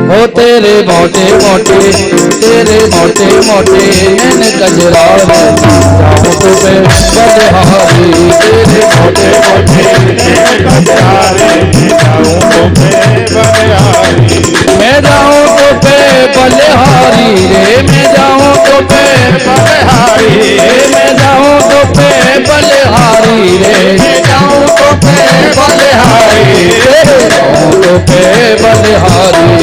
हो तेरे मोटे मोटे तेरे मोटे मोटे नैन कजरारे जाऊं तो मैं बलिहारी तेरे मोटे मोटे नैन कजरारे जाऊं तो मैं बलिहारी मैं जाऊं तो मैं बलिहारी रे मैं जाऊं तो मैं बलिहारी मैं जाऊं तो मैं बलिहारी रे मैं जाऊं तो मैं बलिहारी तेरे जाऊं तो मैं बलिहारी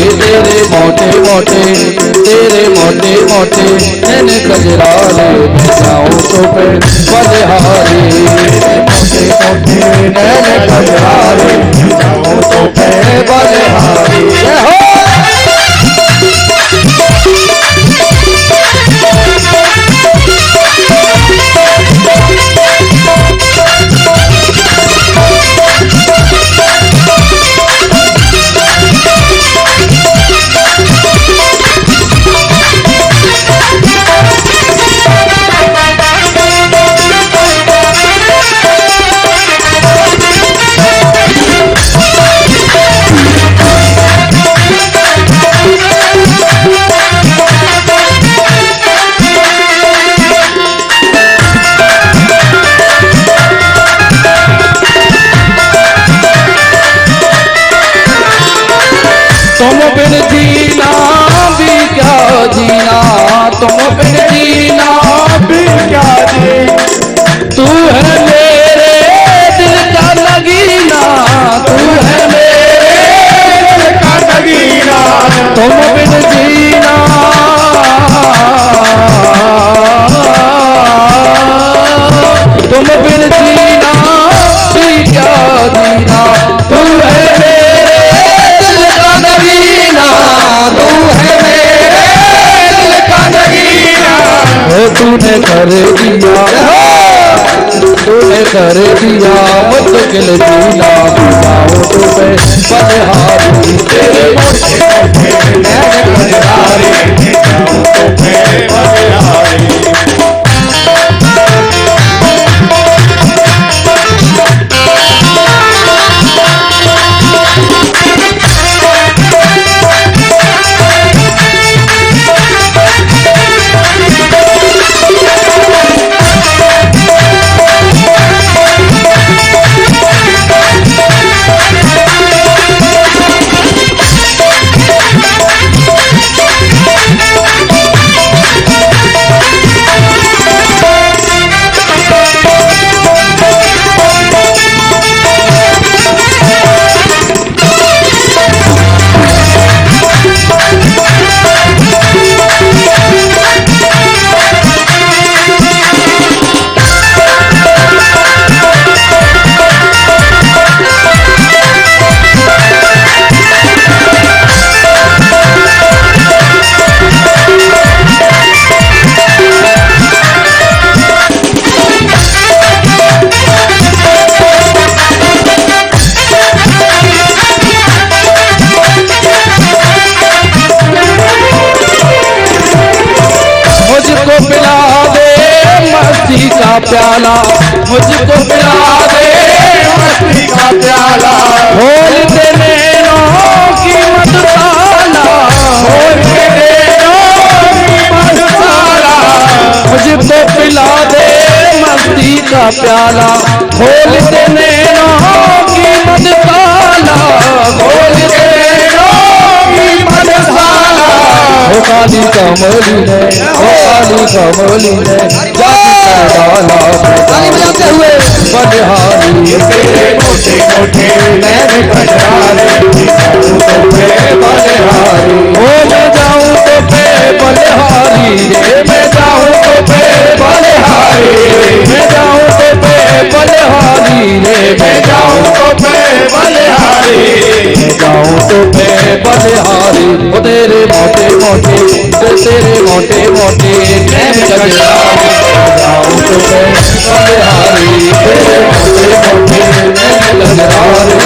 तेरे मोटे मोटे नैन कजरारे जाऊं तो मैं बलिहारी मोटे मोटे नैन कजरारे जाऊं तो मैं बलिहारी हो तुम बिन जीना भी क्या जीना तुम बिन जीना भी क्या जी तू है मेरे दिल का लगीना तू है मेरे दिल का लगीना तुम बिन जीना तुम बिन जीना भी क्या जीना तू है तूने कर दिया मुश्किल जीना जाओ तो मैं बलिहारी तेरे मोटे मोटे नैन कजरारे जाओ तो मैं बलिहारी प्याला मुझको पिला दे मस्ती का प्याला खोल दे नैनों की मधुशाला खोल दे नैनों की मधुशाला मुझको पिला दे मस्ती का प्याला खोल दे नैनों की मधुशाला खोल दे नैनों की मधुशाला हो काली कमली ने डाला बजाते हुए बलिहारी तेरे मोटे मोटे नैन कजरारे जाऊं तो मैं बलिहारी हो मैं जाऊं तो मैं बलिहारी रे मैं जाऊं तो मैं बलिहारी मैं जाऊं तो मैं बलिहारी रे मैं जाऊं तो मैं बलिहारी मैं जाऊं तो मैं बलिहारी वो तेरे मोटे मोटे नैन कजरारे जाऊं तो मैं बलिहारी तेरे मोटे मोटे नैन कजरारे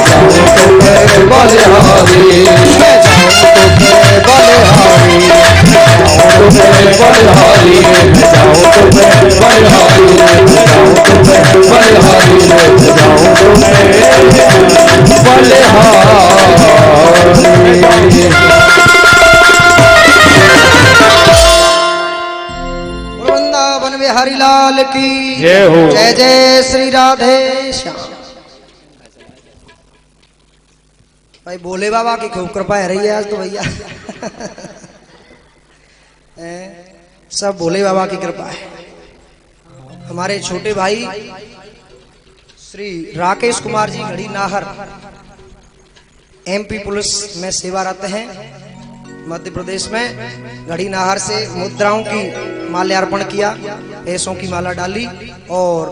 जाऊं तो मैं बलिहारी मैं जाऊं तो मैं बलिहारी जाऊं तो मैं बलिहारी जाऊं तो मैं बलिहारी जाऊं तो मैं बलिहारी जाऊं तो मैं बलिहारी लाल की जय हो। जय जय श्री राधे श्याम। भाई भोले बाबा की खूब कृपा है रही है आज तो भैया। सब भोले बाबा की कृपा है। हमारे छोटे भाई श्री राकेश कुमार जी घड़ी नाहर एमपी पुलिस में सेवारत हैं मध्य प्रदेश में। घड़ी नाहर से मुद्राओं की माल्यार्पण किया, पैसों की माला डाली और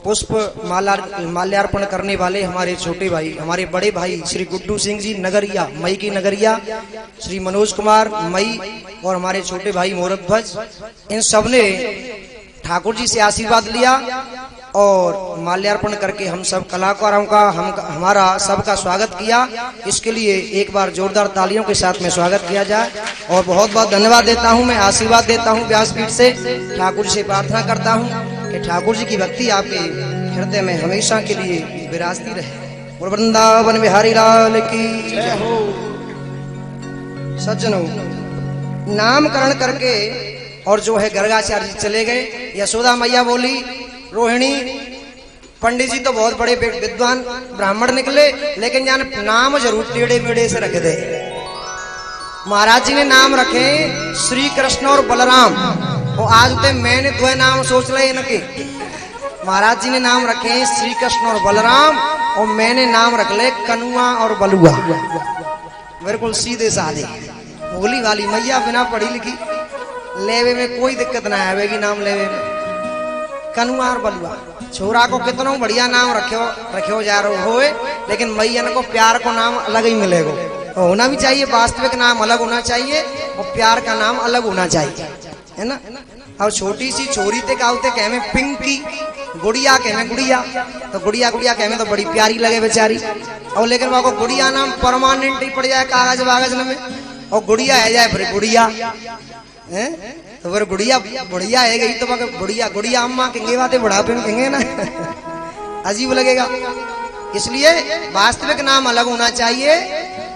पुष्प माल्यार्पण करने वाले हमारे छोटे भाई, हमारे बड़े भाई श्री गुड्डू सिंह जी नगरिया, मई की नगरिया, श्री मनोज कुमार मई और हमारे छोटे भाई मोहरत ध्वज, इन सब ने ठाकुर जी से आशीर्वाद लिया और माल्यार्पण करके हम सब कलाकारों का हमारा सबका स्वागत किया। इसके लिए एक बार जोरदार तालियों के साथ में स्वागत किया जाए और बहुत बहुत धन्यवाद देता हूं। मैं आशीर्वाद देता हूं व्यासपीठ से, ठाकुर से प्रार्थना करता हूं कि ठाकुर जी की भक्ति आपके हृदय में हमेशा के लिए विराजती रहे। और वृंदावन बिहारी लाल की जय हो। सज्जनों, नामकरण करके और जो है गर्गाचार्य जी चले गए। यशोदा मैया बोली, रोहिणी पंडित जी तो बहुत बड़े विद्वान ब्राह्मण निकले, लेकिन जान नाम जरूर टेढ़े मेढ़े से रख दे। महाराज जी ने नाम रखे श्री कृष्ण और बलराम, और आज तो मैंने दो नाम सोच ले इनके। महाराज जी ने नाम रखे श्री कृष्ण और बलराम और मैंने नाम रख ले कनुआ और बलुआ। बिल्कुल सीधे साधे भोली वाली मैया, बिना पढ़ी लिखी, लेवे में कोई दिक्कत ना आवेगी नाम लेवे में। कनुआ और बलुआ, छोरा को कितना बढ़िया नाम रखो जा रहे हो, लेकिन मैयन को प्यार को नाम अलग ही मिलेगा। होना भी चाहिए, वास्तविक नाम अलग होना चाहिए और प्यार का नाम अलग होना चाहिए, है ना। और छोटी सी छोरी ते कहते कहमे पिंकी, गुड़िया कहमे गुड़िया, तो गुड़िया गुड़िया कहमे तो बड़ी प्यारी लगे बेचारी। और लेकिन वो गुड़िया नाम परमानेंट ही पड़ जाए कागज वागज में, और गुड़िया है जाए फिर गुड़िया है, तो फिर गुड़िया बुढ़िया है गई तो गुड़िया गुड़िया अम्मा कहेंगे, बातें बुढ़ापे में कहेंगे ना, अजीब लगेगा। इसलिए वास्तविक नाम अलग होना चाहिए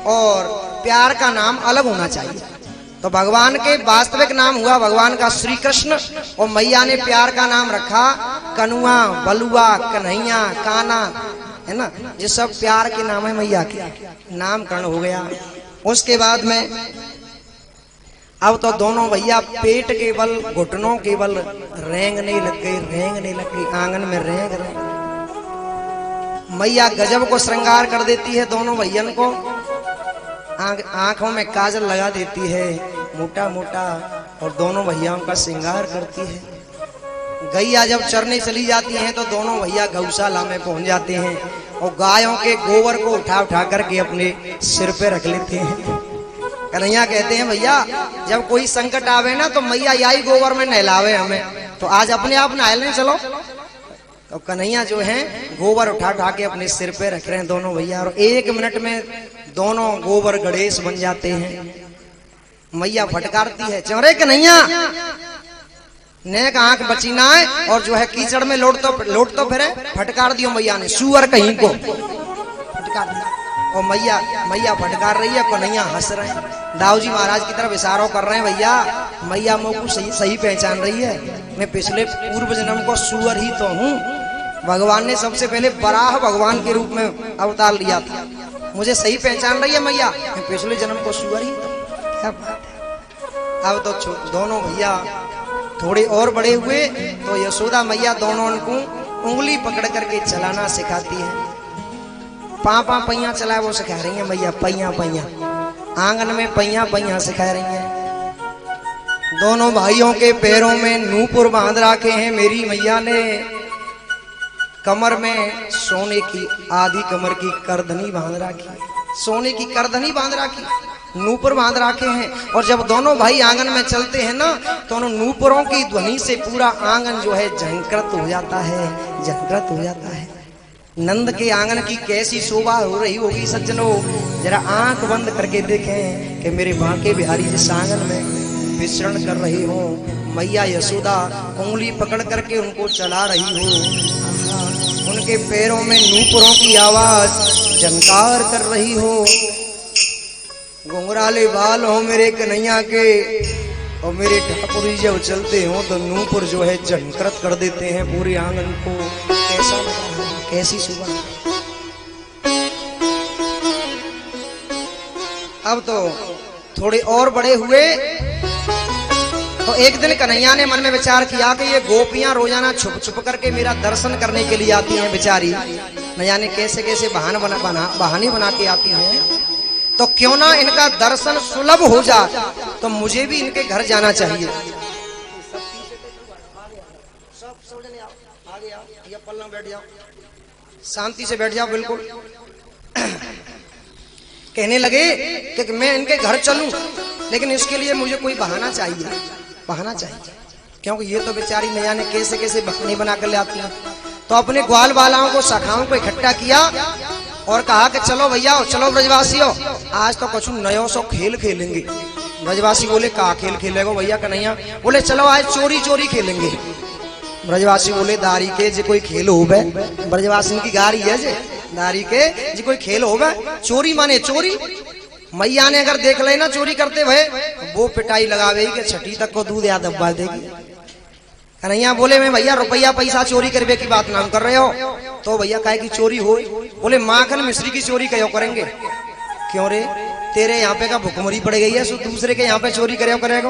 और प्यार का नाम अलग होना चाहिए। तो भगवान के वास्तविक नाम हुआ भगवान का श्री कृष्ण, और मैया ने प्यार का नाम रखा कनुआ, बलुआ, कन्हैया, काना, है ना। ये सब प्यार के नाम है मैया के, नामकरण हो गया। उसके बाद में अब तो दोनों भैया पेट के बल, घुटनों के बल रेंगने लग गई, आंगन में रेंग रहे। मैया गजब को श्रृंगार कर देती है दोनों भैयन को, आंखों में काजल लगा देती है मोटा मोटा, और दोनों भैयाओं का श्रृंगार करती है। गैया जब चरने चली जाती हैं तो दोनों भैया गौशाला में पहुंच जाते हैं और गायों के गोबर को उठा उठा करके अपने सिर पे रख लेते हैं। कन्हैया कहते हैं भैया जब कोई संकट आवे ना तो मैया यही गोबर में नहलावे हमें, तो आज अपने आप नहलने चलो। तो कन्हैया जो है गोबर उठा उठा के अपने सिर पे रख रहे हैं दोनों भैया, और 1 मिनट में दोनों गोबर गणेश बन जाते हैं। मैया फटकारती है, चौरे कन्हैया नेक आंख बची ना है, और जो है कीचड़ में लौट तो फिरे। फटकार दियो मैया ने, सुअर कहीं को फटकार दिया। और मैया फटकार रही है, कन्हैया हंस रहे हैं। दाऊ जी महाराज की तरफ इशारा कर रहे हैं, भैया मैया मुझको सही पहचान रही है, मैं पिछले पूर्व जन्म को सुअर ही तो हूँ। भगवान ने सबसे पहले बराह भगवान के रूप में अवतार लिया था, मुझे सही पहचान रही है मैया, मैं पिछले जन्म को सुअर ही तो। क्या बात है। अब तो दोनों भैया थोड़े और बड़े हुए तो यशोदा मैया दोनों उनको उंगली पकड़ करके चलाना सिखाती है। पापा पैया चलाए वो सिखा रही है मैया, पैया पैया आंगन में पैया पैया सिखा रही है। दोनों भाइयों के पैरों में नूपुर बांध रखे हैं मेरी मैया ने, कमर में सोने की आधी कमर की करधनी बांध रखी, सोने की करधनी बांध रखी, नूपुर बांध रखे हैं। और जब दोनों भाई आंगन में चलते हैं ना तो उन नूपुरों की ध्वनि से पूरा आंगन जो है झंकृत हो जाता है, झंकृत हो जाता है। नंद के आंगन की कैसी शोभा हो रही होगी सज्जनों, जरा आंख बंद करके देखें कि मेरे बांके बिहारी जिस आंगन में विचरण कर रही हो, मैया यशोदा उंगली पकड़ करके उनको चला रही हो, उनके पैरों में नूपुरों की आवाज झनकार कर रही हो। घुंघराले बाल हो मेरे कन्हैया के, और मेरे ठाकुर जी जब चलते हो तो नूपुर जो है झंकृत कर देते हैं पूरे आंगन को। कैसा लग रहा है, कैसी सुबह। अब तो थोड़े और बड़े हुए तो एक दिन कन्हैया ने मन में विचार किया कि ये गोपियां रोजाना छुप छुप करके मेरा दर्शन करने के लिए आती हैं बेचारी, न जाने कैसे कैसे बहाने बना के आती हैं, तो क्यों ना इनका दर्शन सुलभ हो जाए, तो मुझे भी इनके घर जाना चाहिए। बैठ जाओ, शांति से बैठ जाओ बिल्कुल। कहने लगे कि मैं इनके घर चलूं, लेकिन इसके लिए मुझे कोई बहाना चाहिए, बहाना चाहिए, क्योंकि ये तो बेचारी न जाने कैसे कैसे बहाने बना कर ले आती हैं। तो अपने ग्वाल बालाओं को, शाखाओं को इकट्ठा किया और कहा कि चलो भैया, चलो ब्रजवासियों, आज तो कुछ नयो सो खेल खेलेंगे। ब्रजवासी बोले का खेल खेलेगो भैया कन्हैया? बोले चलो आज चोरी चोरी खेलेंगे। ब्रजवासी बोले दारी के जे कोई खेल हो बे, ब्रजवासी की गारी है जे दारी के जी कोई खेल हो बे, चोरी माने चोरी। मैया ने अगर देख लेना चोरी करते भय, वो पिटाई लगावेगी कि छठी तक को दूध या दब्बा देगी। कन्हैया बोले मैं भैया रुपया पैसा चोरी करवे की बात नाम कर रहे हो, तो भैया काहे की चोरी हो? बोले माखन मिश्री की चोरी क्यों करेंगे? क्यों रे, तेरे यहाँ पे का भुखमरी पड़ गई है, सो दूसरे के यहाँ पे चोरी करेगा?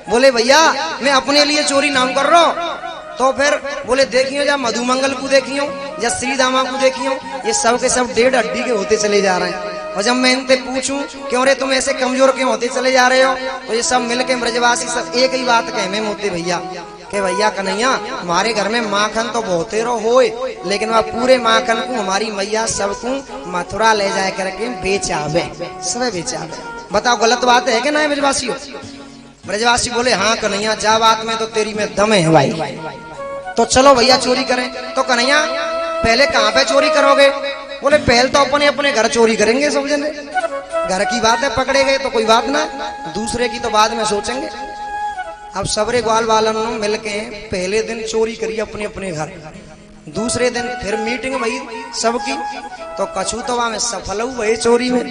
बोले भैया मैं अपने लिए चोरी नाम कर रहा हूँ। तो फिर बोले देखियो, या मधुमंगल को देखियो, या श्री दामा को देखियो, ये सब के सब 1.5 हड्डी के होते चले जा रहे हैं। और जब मैं इनसे पूछूं क्यों रे तुम ऐसे कमजोर क्यों होते चले जा रहे हो, तो ये सब मिलके ब्रजवासी सब एक ही बात कहने में होते भैया कि भैया कन्हैया हमारे घर में माखन तो बहुते रो होए, लेकिन वह पूरे माखन को हमारी मैया सबको मथुरा ले जाए करके बेचावे, सब बेचावे। बताओ गलत बात है कि नहीं ब्रजवासी? ब्रजवासी बोले हाँ कन्हैया, जा बात में तो तेरी में दम है भाई, तो चलो भैया चोरी करें। तो कन्हैया पहले कहाँ पे चोरी करोगे? बोले पहले तो अपने अपने घर चोरी करेंगे सब जने, घर की बात है, पकड़े गए तो कोई बात ना, दूसरे की तो बाद में सोचेंगे। अब सबरे ग्वाल वालन मिलके पहले दिन चोरी करी अपने अपने घर, दूसरे दिन फिर मीटिंग भई सबकी, तो कछु तो वहां में सफल हुए चोरी में,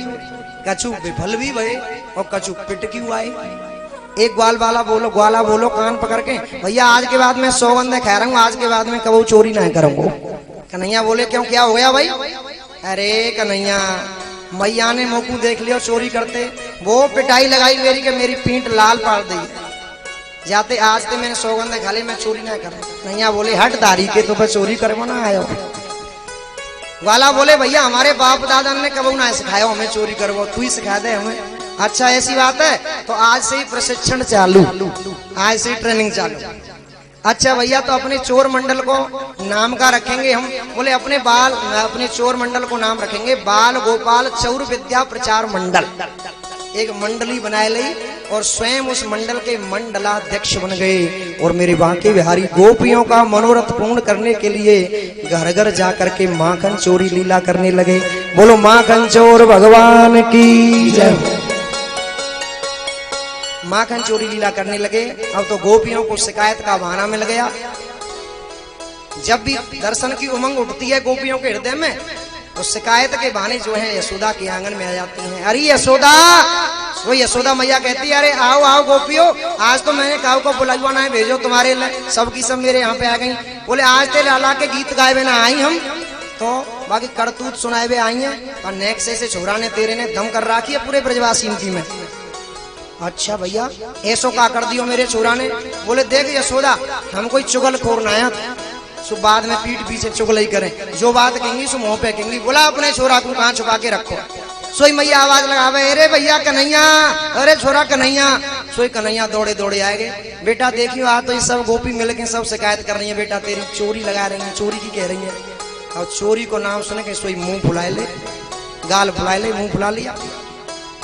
कछु विफल भी भये और कछु पिटकी हुआ। एक ग्वाला बोलो कान पकड़ के, भैया आज के बाद मैं सौगंध खा रहा हूँ, आज के बाद में कभी चोरी नहीं करूंगा। कन्हैया बोले क्यों, क्या हो गया भाई? अरे कन्हैया मैया ने मोकू देख लिया चोरी करते, वो पिटाई लगाई मेरी कि मेरी पीठ लाल पाड़ दी, जाते आज ते मैंने सौगंध खा ली, मैं चोरी नहीं कर। कन्हैया बोले हट दारी के, तो फिर चोरी करवा ना आयो। ग्वाला बोले भैया हमारे बाप दादा ने कबू ना सिखाया हमें चोरी करवो, तू ही सिखा दे हमें। अच्छा ऐसी बात है, तो आज से ही प्रशिक्षण चालू, आज से ही ट्रेनिंग चालू। अच्छा भैया तो अपने चोर मंडल को नाम का रखेंगे हम? बोले अपने चोर मंडल को नाम रखेंगे बाल गोपाल चौर विद्या प्रचार मंडल। एक मंडली बनाए ली और स्वयं उस मंडल के मंडलाध्यक्ष बन गए, और मेरे बांके बिहारी गोपियों का मनोरथ पूर्ण करने के लिए घर घर जाकर के माखन चोरी लीला करने लगे। बोलो माखन चोर भगवान की जय। माखन चोरी लीला करने लगे। अब तो गोपियों को शिकायत का बहाना मिल गया। जब भी दर्शन की उमंग उठती है गोपियों के हृदय में, तो शिकायत के बहाने जो है यशोदा के आंगन में आ जाती हैं। अरे यशोदा, वो यशोदा मैया कहती है अरे आओ आओ गोपियों, आज तो मैंने काऊ को बुलावा ना भेजो तुम्हारे लिए, सबकी सब मेरे यहाँ पे आ गई। बोले आज तेरे लाला के गीत गाए बिना आई हम, तो बाकी करतूत सुनाए हुए आई हैं, और नेक्स्ट से छोरा ने तेरे ने दम कर रखी है पूरे ब्रजवासी की में। अच्छा भैया ऐसो का कर दियो मेरे छोरा ने? बोले देख यशोदा हम कोई चुगल खोर ना आया, सो बाद में पीठ पीछे चुगल ही करें, जो बात कहेंगी सो मुंह पे कहेंगी। बोला अपने छोरा को कहाँ छुपा के रखो। सोई मैया आवाज लगावे अरे भैया कन्हैया, अरे छोरा कन्हैया। सोई कन्हैया दौड़े दौड़े आएगे। बेटा देखियो आ तो ये सब गोपी मिलके सब शिकायत कर रही है, बेटा तेरी चोरी लगा रही है, चोरी की कह रही है। और चोरी को नाम सुने के सोई मुंह फुलाए ले, गाल फुलाए ले, मुंह फुला लिया,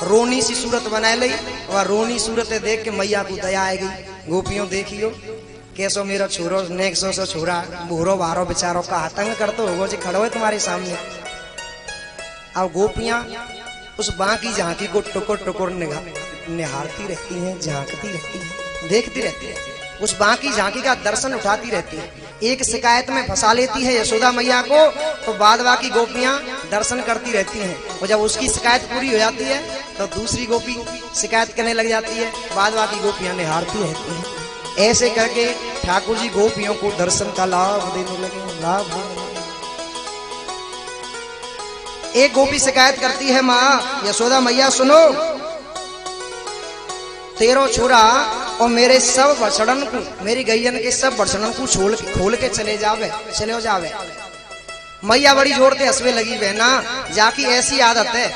रोनी सी सूरत बनाए ली, और रोनी सूरत देख के मैया को दया आएगी। गोपियों देखियो कैसो मेरा छोरो नेक्सो से छोरा बूढ़ो बारो बेचारो का आतंक करते होगो जी खड़ो है तुम्हारे सामने। अब गोपियां उस बाकी झांकी को टुकुर टुकुर निहारती रहती हैं, झांकती रहती हैं, देखती रहती है, उस बाकी झांकी का दर्शन उठाती रहती है। एक शिकायत में फंसा लेती है यशोदा मैया को, तो बाद बाकी गोपियां दर्शन करती रहती हैं। और जब उसकी शिकायत पूरी हो जाती है तो दूसरी गोपी शिकायत करने लग जाती है, बाद बाकी गोपियां निहारती रहती हैं। ऐसे करके ठाकुर जी गोपियों को दर्शन का लाभ देने लगे। एक गोपी शिकायत करती है, माँ यशोदा मैया सुनो, तेरो छोरा और मेरे सब बछड़न को, मेरी गैयन के सब बछड़न को खोल के चले जावे। मैया बड़ी जोर से हंसवे लगी, बहना जाकी ऐसी आदत है,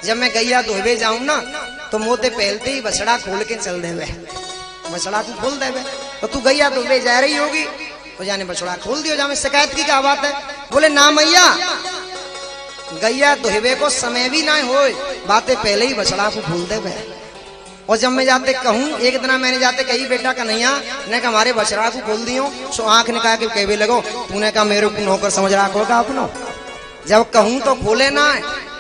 जब मैं गैया धोबे जाऊं ना तो मोते पहलते ही बछड़ा खोल के चल देवे, बछड़ा तू खोल देवे। तो तू गैया धोबे जा रही होगी तो जाने बछड़ा खोल दियो जा, में शिकायत की क्या बात है? बोले ना मैया, गैया धोबे को समय भी ना हो, बातें पहले ही बछड़ा को खोल देवे। और जब मैं जाते कहूँ, एक दिन मैंने जाते कही बेटा कन्हैया ने कहा हमारे बछड़ा को खोल दियो, सो आंख निकाल के कहवे लगो, तूने कहा मेरे को नौकर समझ रहा होगा अपनो। जब कहूँ तो खोले ना,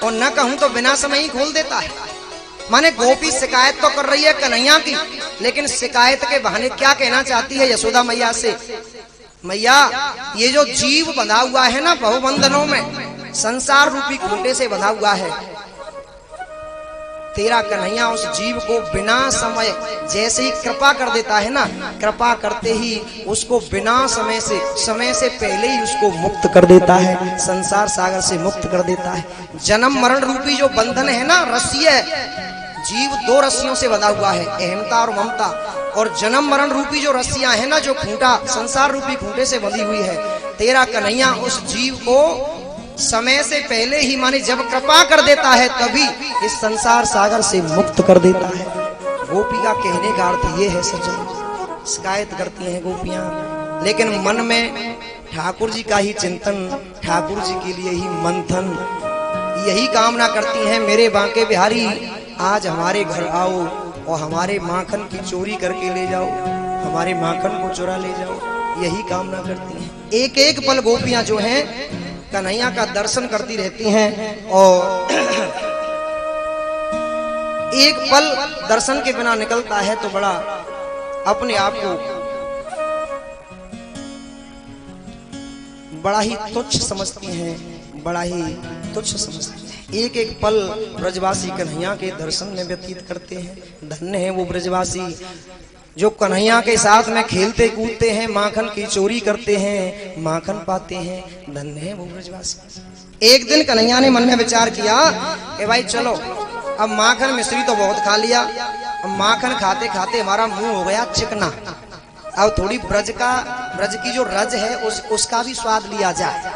और न कहूँ तो बिना समय ही खोल देता है। माने गोपी शिकायत तो कर रही है कन्हैया की, लेकिन शिकायत के बहाने क्या कहना चाहती है यशोदा मैया से? मैया ये जो जीव बंधा हुआ है ना बहुबंधनों में, संसार रूपी खूंटे से बंधा हुआ है, तेरा कन्हैया उस जीव को बिना समय जैसे ही कृपा कर देता है ना, कृपा करते ही उसको बिना समय से पहले ही उसको मुक्त कर देता है, संसार सागर से मुक्त कर देता है। जन्म मरण रूपी जो बंधन है ना, रस्सी है, जीव दो रस्सियों से बंधा हुआ है, अहमता और ममता। और जन्म मरण रूपी जो रस्सियां है ना, जो खूंटा संसार रूपी खूंटे से बंधी हुई है, तेरा कन्हैया उस जीव को समय से पहले ही, माने जब कृपा कर देता है तभी इस संसार सागर से मुक्त कर देता है। गोपी का कहने का अर्थ ये है सज्जन, शिकायत करती हैं गोपियां, लेकिन मन में ठाकुर जी का ही चिंतन, ठाकुर जी के लिए ही मंथन, यही कामना करती हैं, मेरे बांके बिहारी आज हमारे घर आओ और हमारे माखन की चोरी करके ले जाओ, हमारे माखन को चुरा ले जाओ, यही कामना करती हैं। एक एक पल गोपियां जो हैं कन्हैया का दर्शन करती रहती हैं, और एक पल दर्शन के बिना निकलता है तो बड़ा अपने आप को बड़ा ही तुच्छ समझती हैं, बड़ा ही तुच्छ समझती हैं। एक एक पल ब्रजवासी कन्हैया के दर्शन में व्यतीत करते हैं। धन्य है वो ब्रजवासी जो कन्हैया के साथ में खेलते कूदते हैं, माखन की चोरी करते हैं, माखन पाते हैं। धन्य है वो ब्रजवासी। एक दिन कन्हैया ने मन में विचार किया कि भाई चलो, अब माखन मिश्री तो बहुत खा लिया, अब माखन खाते खाते हमारा मुंह हो गया चिकना, अब थोड़ी ब्रज की जो रज है उसका भी स्वाद लिया जाए।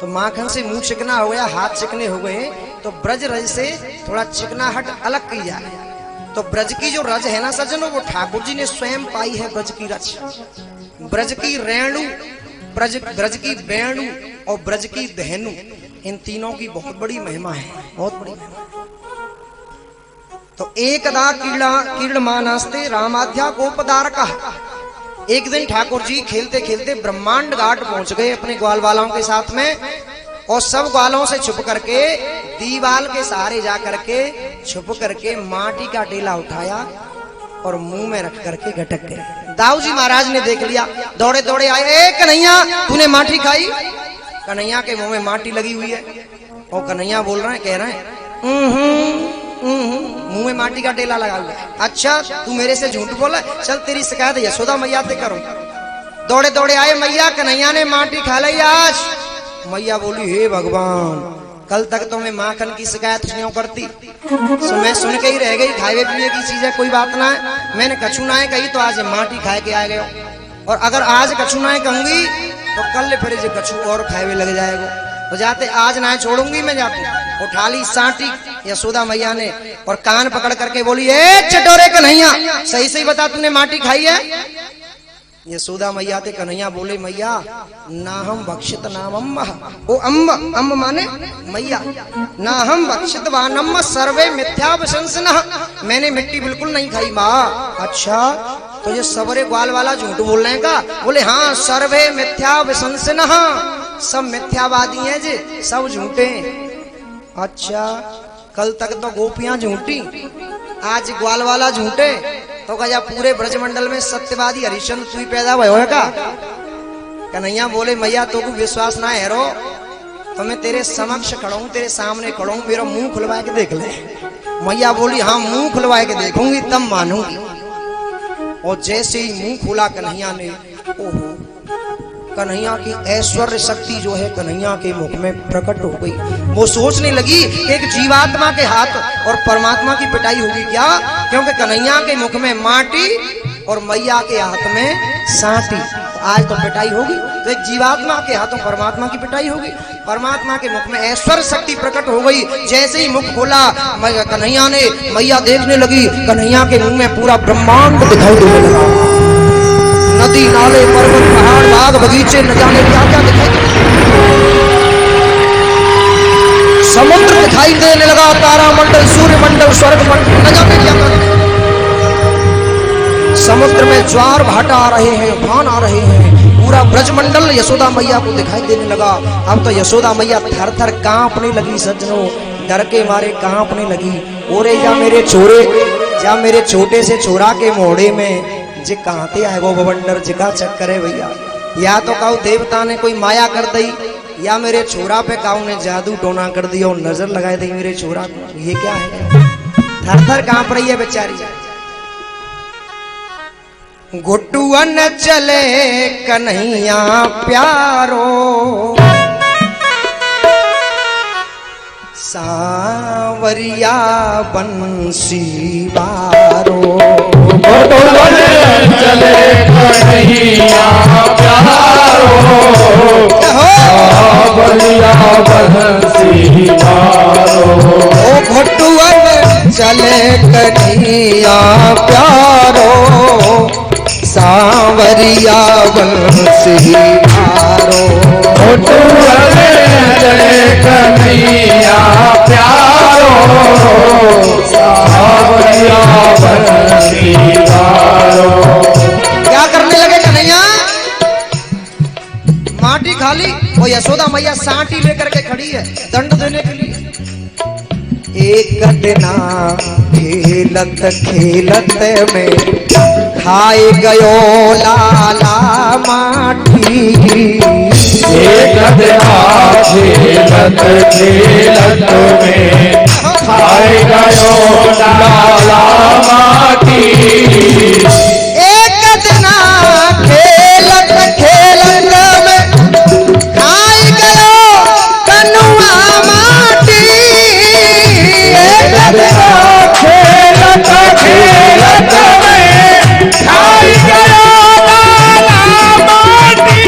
तो माखन से मुंह चिकना हो गया, हाथ चिकने हो गए, तो ब्रज रज से थोड़ा चिकनाहट अलग की जाए। तो ब्रज की जो रज है ना सज्जनों, वो ठाकुर जी ने स्वयं पाई है। ब्रज की रज, ब्रज की रेणु, ब्रज की वेणु और ब्रज की दहनु, इन तीनों की बहुत बड़ी महिमा है, बहुत बड़ी महिमा। तो एकदा कीर्णमानस्ते रामाध्या गोपदारका, एक दिन ठाकुर जी खेलते खेलते ब्रह्मांड घाट पहुंच गए अपने ग्वाल वालों के साथ में, और सब ग्वालों से छुप करके दीवाल के सहारे जा करके छुप करके माटी का ढेला उठाया और मुंह में रख करके घटक गए। दाऊ जी महाराज ने देख लिया, दौड़े दौड़े आए, ए कन्हैया तूने माटी खाई? कन्हैया के मुंह में माटी लगी हुई है, और कन्हैया बोल रहे हैं, कह रहे हैं मुंह में माटी का ढेला लगा हुआ है। अच्छा तू मेरे से झूठ बोला, चल तेरी शिकायत यशोदा मैया से करो। दौड़े दौड़े आए, मैया कन्हैया ने माटी खा ली आज। मैया बोली, हे भगवान, कल तक तो मैं माखन की शिकायत क्यों करती, तो मैं सुन के ही रह गई, खाए पीने की चीज है कोई बात ना है, मैंने कछु ना है कही तो आज माटी खाए के आ गए, और अगर आज कछु ना है कहूंगी तो कल फिर जो कछु और खाए लग जाएगा, तो जाते आज ना छोड़ूंगी मैं। जाती उठा ली साटी यशोदा मैया ने और कान पकड़ करके बोली, ए चटोरे कन्हैया, सही सही बता तूने माटी खाई है? यशोदा मैया ते कन्हैया बोले, मैया ना हम भक्षित नाम अम्मा, ओ अम्ब माने मैया, ना हम भक्षित वानम्मा सर्वे मिथ्या वशंसनः, मैंने मिट्टी बिल्कुल नहीं खाई माँ। अच्छा तो ये सबरे ग्वाल वाला झूठ बोल रहे हैं का? बोले हाँ, सर्वे मिथ्या वशंसनः, सब मिथ्यावादी हैं जी, सब झूठे। अच्छा कल तक तो गोपियां झूठी, आज ग्वाल वाला झूठे, तो कहा पूरे ब्रजमंडल में सत्यवादी हरिश्चंद्र तू ही पैदा भयो है का? कन्हैया बोले मैया तो को विश्वास ना है रो, तो मैं तेरे समक्ष खड़ा हूं, तेरे सामने खड़ा हूं, मेरा मुंह खुलवा के देख ले। मैया बोली हाँ मुंह खुलवा के देखूंगी तब मानूंगी। और जैसे ही मुंह खोला कन्हैया ने, ओहो कन्हैया की ऐश्वर्य शक्ति जो है कन्हैया के मुख में प्रकट हो गई। वो सोचने लगी एक जीवात्मा के हाथ और परमात्मा की पिटाई होगी क्या, क्योंकि कन्हैया के मुख में माटी और मैया के हाथ में सांटी। आज तो पिटाई होगी, तो एक जीवात्मा के हाथों परमात्मा की पिटाई होगी। परमात्मा के मुख में ऐश्वर्य शक्ति प्रकट हो गई। जैसे ही मुख खोला कन्हैया ने, मैया देखने लगी कन्हैया के मुंह में पूरा ब्रह्मांड दिखाई देने लगा। नदी नाले पर्वत पहाड़ बाग बगीचे न जाने क्या क्या दिखाई, समुद्र दिखाई देने लगा, तारामंडल सूर्य मंडल स्वर्ग मंडल न जाने क्या क्या। समुद्र में ज्वार भाटा आ रहे हैं, उफान आ रहे हैं, पूरा ब्रजमंडल यशोदा मैया को दिखाई देने लगा। अब तो यशोदा मैया थर थर कांपने लगी सज्जनों, डर के मारे कांपने लगी। ओरे जा मेरे छोरे, जा मेरे छोटे से छोरा के मोड़े में जे कहते आए वो बवंडर जिका चक्कर है भैया। या तो काऊ देवता ने कोई माया कर दी, या मेरे छोरा पे काऊ ने जादू टोना कर दिया और नजर लगाए दी मेरे छोरा को। ये क्या है? थर थर कांप रही है बेचारी। घुटुअन चले कन्हैया प्यारो, सांवरिया बंसी बारो। घुटुअन चले कन्हैया प्यारो, सांवरिया बंसी बारो। घुटुअन चले कन्हैया प्यारो, सांवरिया बंसी बारो। घुटुअन चले कन्हैया प्यारो, सांवरिया बंसी बारो। क्या करने लगे कन्हैया? माटी खाली और यशोदा मैया सांटी लेकर के खड़ी है दंड देने के लिए। एक दिना खेलत खेलत में खाए गयो लाला माटी। एक दिना खेलत खेलत में खाए गयो लाला माटी। एक दिना खेलत खेलत में खाए गयो कनुआ माटी। एक दिना खेलत खेलत में खाए गयो लाला माटी।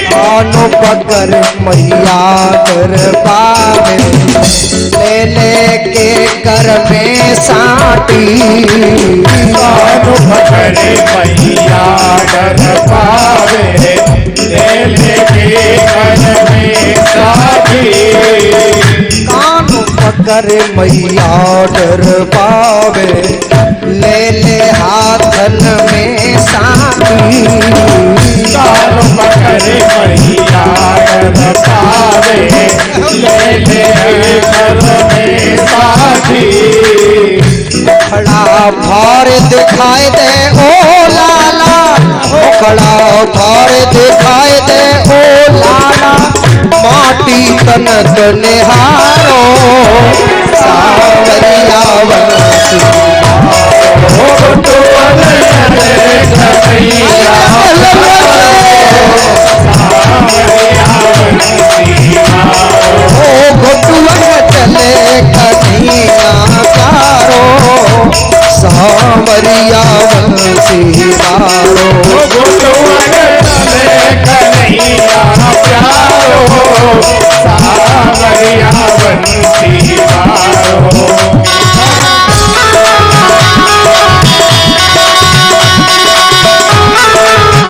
कानो पकड़ मैया कर पावे, ले लेके कर में सांटी। कानो पकड़ मैया कर पावे, ले लेके कर में सांटी। कानो पकड़ मैया डर पावे, ले ले हाथन में सांटी। कानो पकड़ मैया कर पावे, ले ले कर में सांटी। खड़ा भार दिखाई दे ओ लाला, खड़ा भार दिखाई दे ओ लाला। माटी तनक निहारो, सांवरिया बंसी बारो। घुटुअन चले कन्हैया ओ घुटुअन चले कन्हैया प्यारो, सांवरिया बंसी बारो।